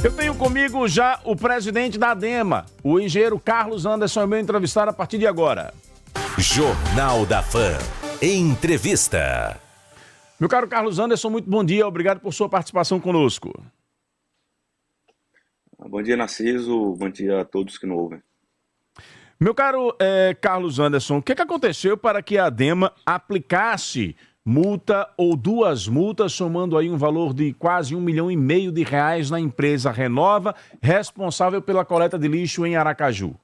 Eu tenho comigo já o presidente da ADEMA, o engenheiro Carlos Anderson, é meu entrevistado a partir de agora. Jornal da Fam. Entrevista. Meu caro Carlos Anderson, muito bom dia, obrigado por sua participação conosco. Bom dia, Narciso, bom dia a todos que nos ouvem. Meu caro Carlos Anderson, o que aconteceu para que a ADEMA aplicasse multa ou duas multas, somando aí um valor de quase R$1,5 milhão na empresa Renova, responsável pela coleta de lixo em Aracaju?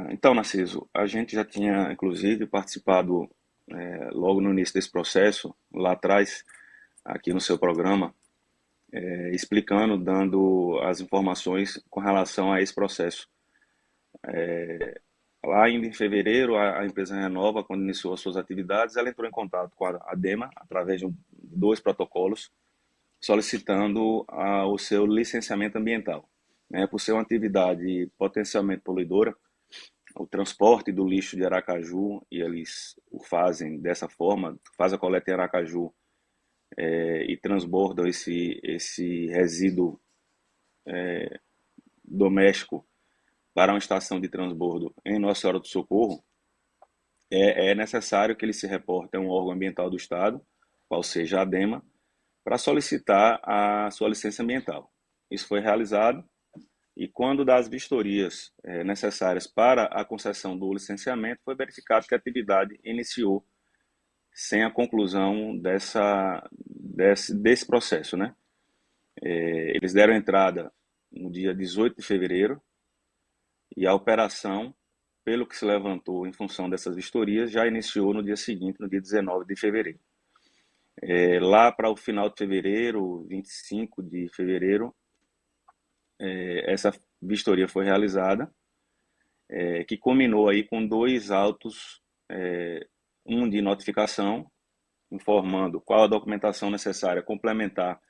Então, Narciso, a gente já tinha, inclusive, participado logo no início desse processo, lá atrás, aqui no seu programa, explicando, dando as informações com relação a esse processo. Lá ainda em fevereiro, a empresa Renova, quando iniciou as suas atividades, ela entrou em contato com a ADEMA, através de dois protocolos, solicitando o seu licenciamento ambiental. Por ser uma atividade potencialmente poluidora, o transporte do lixo de Aracaju, e eles o fazem dessa forma, fazem a coleta em Aracaju e transbordam esse resíduo doméstico para uma estação de transbordo em Nossa Senhora do Socorro, é necessário que ele se reporte a um órgão ambiental do Estado, qual seja a ADEMA, para solicitar a sua licença ambiental. Isso foi realizado e quando das vistorias necessárias para a concessão do licenciamento, foi verificado que a atividade iniciou sem a conclusão desse processo, né? Eles deram entrada no dia 18 de fevereiro, e a operação, pelo que se levantou em função dessas vistorias, já iniciou no dia seguinte, no dia 19 de fevereiro. Lá para o final de fevereiro, 25 de fevereiro, essa vistoria foi realizada, que culminou aí com dois autos, um de notificação, informando qual a documentação necessária complementar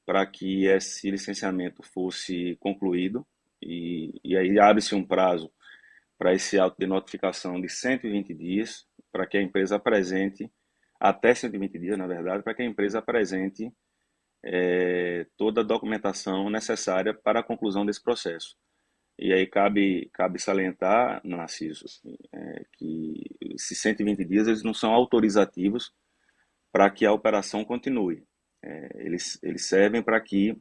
para que esse licenciamento fosse concluído, e aí abre-se um prazo para esse auto de notificação de 120 dias, para que a empresa apresente, até 120 dias, na verdade, para que a empresa apresente toda a documentação necessária para a conclusão desse processo. E aí cabe salientar, Narciso, que esses 120 dias eles não são autorizativos para que a operação continue. Eles servem para que,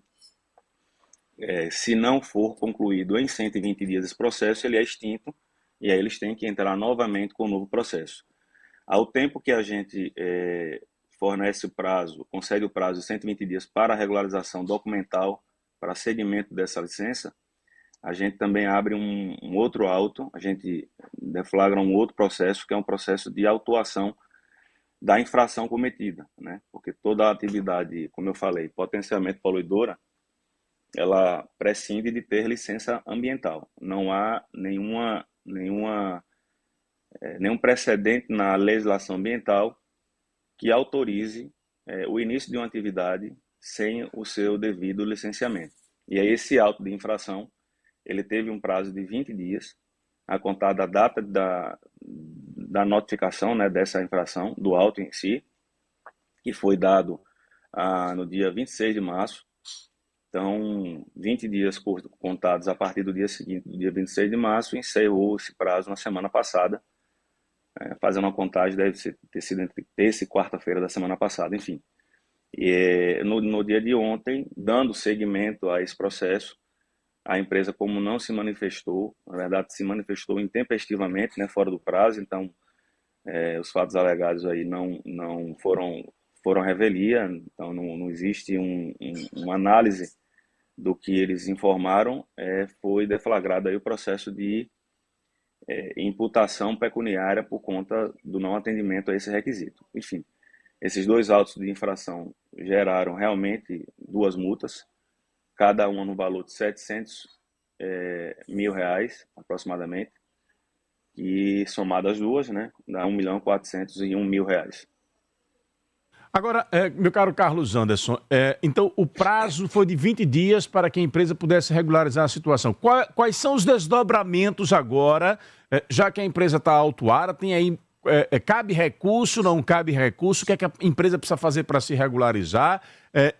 se não for concluído em 120 dias esse processo, ele é extinto e aí eles têm que entrar novamente com um novo processo. Ao tempo que a gente fornece o prazo, concede o prazo de 120 dias para a regularização documental, para segmento dessa licença, a gente também abre um outro auto, a gente deflagra um outro processo, que é um processo de autuação da infração cometida, né? Porque toda atividade, como eu falei, potencialmente poluidora, ela prescinde de ter licença ambiental. Não há nenhum precedente na legislação ambiental que autorize o início de uma atividade sem o seu devido licenciamento. E aí esse auto de infração, ele teve um prazo de 20 dias, a contar da data da notificação, né, dessa infração, do auto em si, que foi dado no dia 26 de março. Então, 20 dias contados a partir do dia seguinte, do dia 26 de março, encerrou esse prazo na semana passada, fazendo uma contagem, ter sido entre terça e quarta-feira da semana passada, enfim. E no dia de ontem, dando seguimento a esse processo, a empresa, como não se manifestou, na verdade se manifestou intempestivamente, né, fora do prazo, então os fatos alegados aí não foram revelia, então não existe uma análise do que eles informaram, foi deflagrado aí o processo de imputação pecuniária por conta do não atendimento a esse requisito. Enfim, esses dois autos de infração geraram realmente duas multas, cada uma no valor de R$700 mil, aproximadamente, e somadas as duas, né, dá R$1.401.000. Agora, meu caro Carlos Anderson, então o prazo foi de 20 dias para que a empresa pudesse regularizar a situação. Quais são os desdobramentos agora, já que a empresa está autuada, tem aí cabe recurso, não cabe recurso? O que é que a empresa precisa fazer para se regularizar?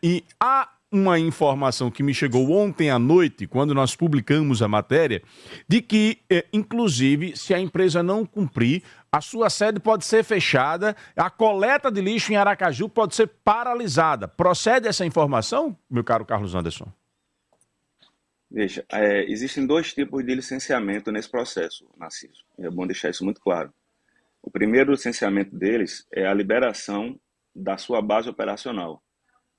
E há uma informação que me chegou ontem à noite, quando nós publicamos a matéria, de que, inclusive, se a empresa não cumprir, a sua sede pode ser fechada, a coleta de lixo em Aracaju pode ser paralisada. Procede essa informação, meu caro Carlos Anderson? Veja, existem dois tipos de licenciamento nesse processo, Narciso. É bom deixar isso muito claro. O primeiro licenciamento deles é a liberação da sua base operacional.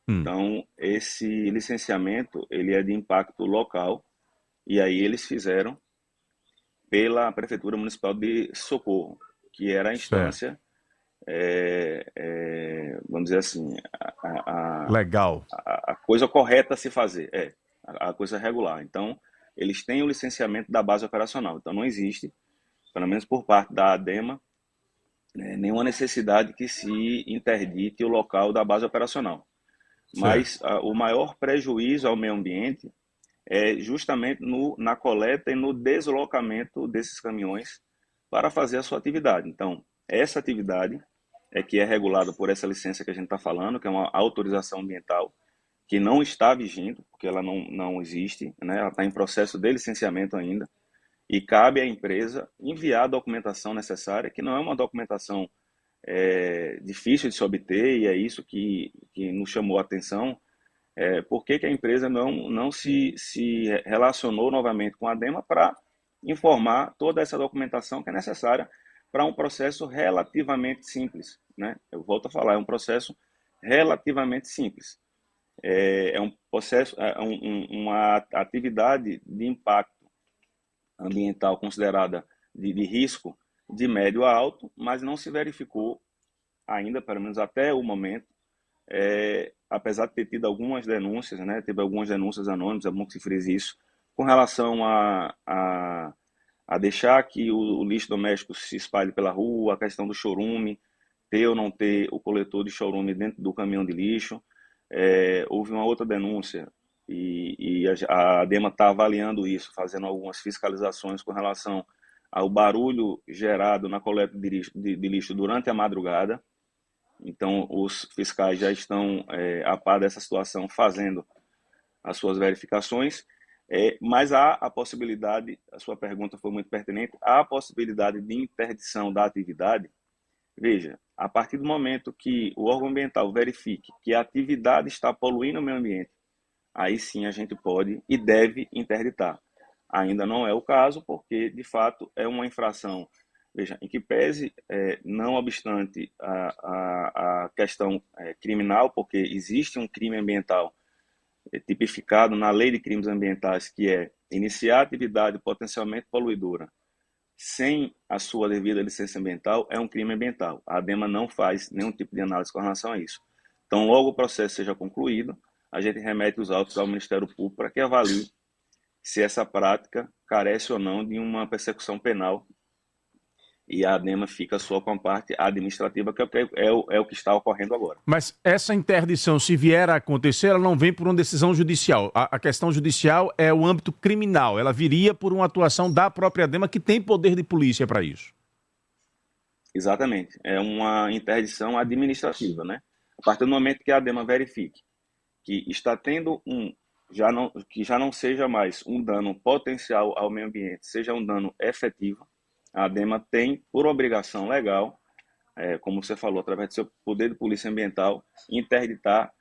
Então, esse licenciamento, ele é de impacto local, e aí eles fizeram pela Prefeitura Municipal de Socorro, que era a instância, vamos dizer assim, legal. A coisa correta a se fazer, a coisa regular. Então, eles têm o licenciamento da base operacional. Então, não existe, pelo menos por parte da ADEMA, nenhuma necessidade que se interdite o local da base operacional. Mas o maior prejuízo ao meio ambiente é justamente na coleta e no deslocamento desses caminhões para fazer a sua atividade. Então, essa atividade que é regulada por essa licença que a gente está falando, que é uma autorização ambiental, que não está vigindo, porque ela não existe, né? Ela está em processo de licenciamento ainda, e cabe à empresa enviar a documentação necessária, que não é uma documentação difícil de se obter, e é isso que nos chamou a atenção. Por que a empresa não se relacionou novamente com a ADEMA para informar toda essa documentação que é necessária para um processo relativamente simples, né? Eu volto a falar, é um processo relativamente simples. É um processo, uma atividade de impacto ambiental considerada de risco de médio a alto, mas não se verificou ainda, pelo menos até o momento, apesar de ter tido algumas denúncias, né, teve algumas denúncias anônimas, é bom que se frise isso, com relação a deixar que o lixo doméstico se espalhe pela rua, a questão do chorume, ter ou não ter o coletor de chorume dentro do caminhão de lixo. Houve uma outra denúncia e a ADEMA está avaliando isso, fazendo algumas fiscalizações com relação ao barulho gerado na coleta de lixo durante a madrugada. Então, os fiscais já estão a par dessa situação, fazendo as suas verificações, mas há a possibilidade, a sua pergunta foi muito pertinente, há a possibilidade de interdição da atividade. Veja, a partir do momento que o órgão ambiental verifique que a atividade está poluindo o meio ambiente, aí sim a gente pode e deve interditar. Ainda não é o caso, porque, de fato, é uma infração, veja, em que pese, não obstante a questão criminal, porque existe um crime ambiental tipificado na Lei de Crimes Ambientais, que é iniciar atividade potencialmente poluidora sem a sua devida licença ambiental, é um crime ambiental. A ADEMA não faz nenhum tipo de análise com relação a isso. Então, logo o processo seja concluído, a gente remete os autos ao Ministério Público para que avalie se essa prática carece ou não de uma persecução penal, e a ADEMA fica só com a parte administrativa, que é o que está ocorrendo agora. Mas essa interdição, se vier a acontecer, ela não vem por uma decisão judicial. A questão judicial é o âmbito criminal. Ela viria por uma atuação da própria ADEMA, que tem poder de polícia para isso. Exatamente. É uma interdição administrativa, né? A partir do momento que a ADEMA verifique que está tendo que já não seja mais um dano potencial ao meio ambiente, seja um dano efetivo, a ADEMA tem, por obrigação legal, como você falou, através do seu poder de polícia ambiental, interditar,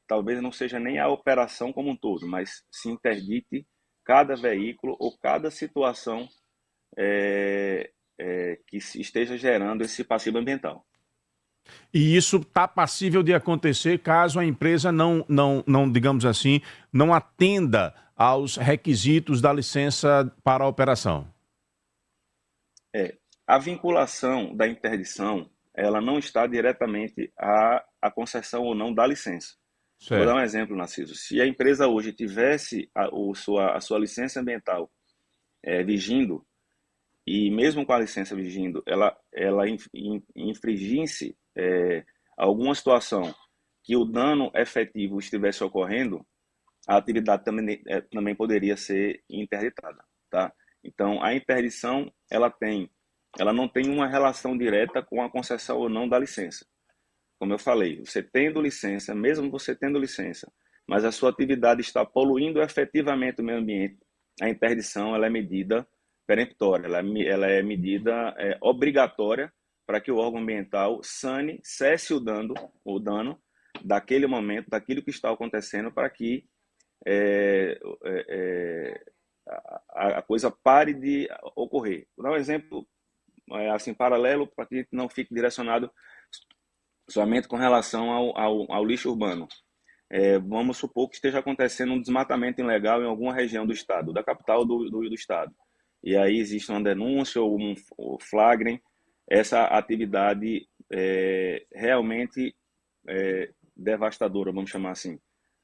talvez não seja nem a operação como um todo, mas se interdite cada veículo ou cada situação que esteja gerando esse passivo ambiental. E isso está passível de acontecer caso a empresa não, digamos assim, não atenda aos requisitos da licença para a operação. A vinculação da interdição, ela não está diretamente à concessão ou não da licença. Certo. Vou dar um exemplo, Narciso. Se a empresa hoje tivesse a sua licença ambiental vigindo, e mesmo com a licença vigindo, ela infringisse alguma situação que o dano efetivo estivesse ocorrendo, a atividade também poderia ser interditada, tá? Então, a interdição, ela tem ela não tem uma relação direta com a concessão ou não da licença. Como eu falei, você tendo licença, mesmo você tendo licença, mas a sua atividade está poluindo efetivamente o meio ambiente, a interdição ela é medida peremptória, ela é medida obrigatória para que o órgão ambiental cesse o dano daquele momento, daquilo que está acontecendo, para que a coisa pare de ocorrer. Vou dar um exemplo assim, paralelo, para que não fique direcionado somente com relação ao lixo urbano. Vamos supor que esteja acontecendo um desmatamento ilegal em alguma região do estado, da capital do estado. E aí existe uma denúncia ou um flagrem, essa atividade realmente devastadora, vamos chamar assim.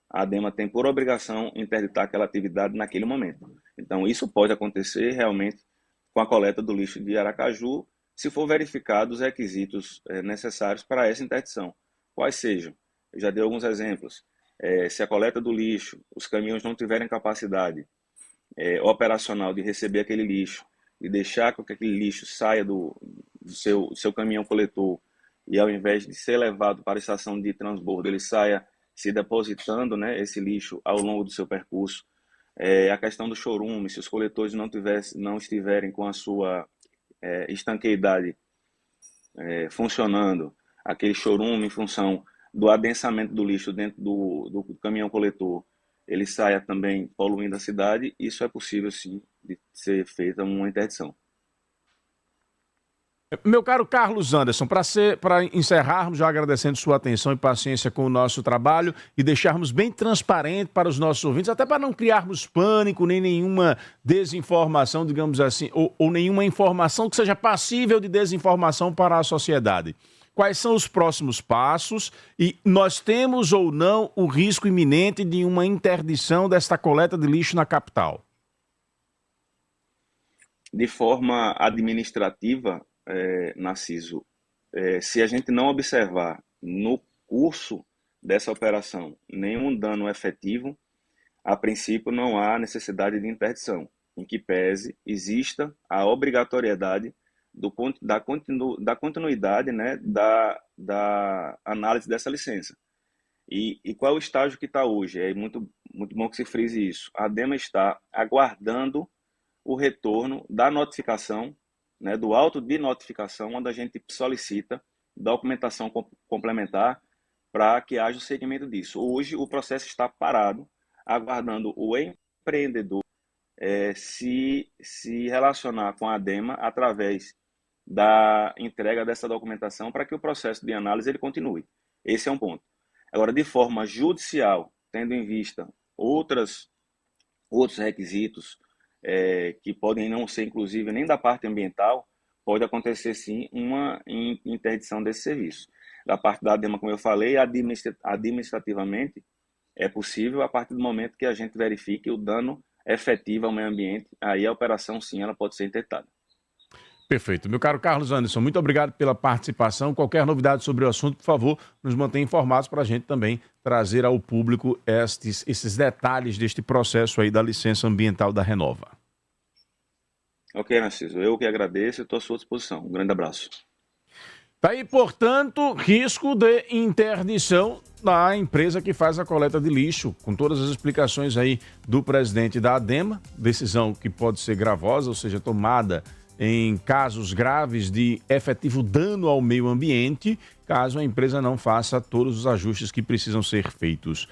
A ADEMA tem por obrigação interditar aquela atividade naquele momento. Então, isso pode acontecer realmente com a coleta do lixo de Aracaju, se for verificado os requisitos necessários para essa interdição. Quais sejam? Eu já dei alguns exemplos. Se a coleta do lixo, os caminhões não tiverem capacidade operacional de receber aquele lixo e deixar que aquele lixo saia do seu caminhão coletor e ao invés de ser levado para a estação de transbordo, ele saia se depositando, né, esse lixo ao longo do seu percurso. A questão do chorume, se os coletores não estiverem com a sua estanqueidade funcionando, aquele chorume em função do adensamento do lixo dentro do caminhão coletor, ele saia também poluindo a cidade, isso é possível sim de ser feita uma interdição. Meu caro Carlos Anderson, para encerrarmos, já agradecendo sua atenção e paciência com o nosso trabalho e deixarmos bem transparente para os nossos ouvintes, até para não criarmos pânico, nem nenhuma desinformação, digamos assim, ou nenhuma informação que seja passível de desinformação para a sociedade. Quais são os próximos passos e nós temos ou não o risco iminente de uma interdição desta coleta de lixo na capital? De forma administrativa, Narciso, se a gente não observar no curso dessa operação nenhum dano efetivo, a princípio não há necessidade de interdição, em que pese exista a obrigatoriedade da continuidade, né, da análise dessa licença. E qual é o estágio que está hoje? É muito, muito bom que se frise isso. A ADEMA está aguardando o retorno da notificação, né, do auto de notificação, onde a gente solicita documentação complementar para que haja o seguimento disso. Hoje o processo está parado, aguardando o empreendedor se relacionar com a ADEMA através da entrega dessa documentação para que o processo de análise ele continue. Esse é um ponto. Agora, de forma judicial, tendo em vista outros requisitos, que podem não ser, inclusive, nem da parte ambiental, pode acontecer, sim, uma interdição desse serviço. Da parte da ADEMA, como eu falei, administrativamente, é possível a partir do momento que a gente verifique o dano efetivo ao meio ambiente, aí a operação, sim, ela pode ser interditada. Perfeito. Meu caro Carlos Anderson, muito obrigado pela participação. Qualquer novidade sobre o assunto, por favor, nos mantenha informados para a gente também trazer ao público esses detalhes deste processo aí da licença ambiental da Renova. Ok, Narciso. Eu que agradeço e estou à sua disposição. Um grande abraço. Tá aí, portanto, risco de interdição na empresa que faz a coleta de lixo, com todas as explicações aí do presidente da ADEMA, decisão que pode ser gravosa, ou seja, tomada em casos graves de efetivo dano ao meio ambiente, caso a empresa não faça todos os ajustes que precisam ser feitos.